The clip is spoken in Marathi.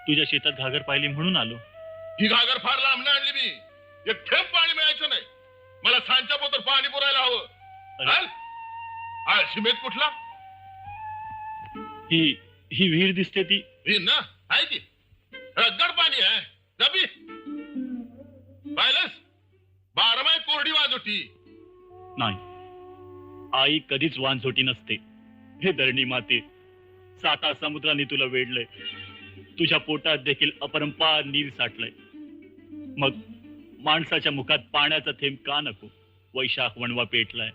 तुझ्या शेतात घागर पाहिली म्हणून आलो. ही घागर फार लांब नाही आणली मी. एक थेंब पाणी मिळायचं नाही. मला सांच्या पोतर पाणी पुरायला हवं. शिमेत कुठला? ही ही विहीर दिसते ती. विहीर ना आहे की. रगड पाणी आहे. जबी पाहिलंस 12 माय कोरडी वाजोटी. नाही, आई कधीच वानझोटी नसते. हे धरणी माते, 7 समुद्राने तुला वेढलंय. तुझ्या पोटात देखील अपरंपार नीर साठलंय. मग माणसाच्या मुखात पाण्याचा थेंब का नको? वैशाख वणवा पेटलाय.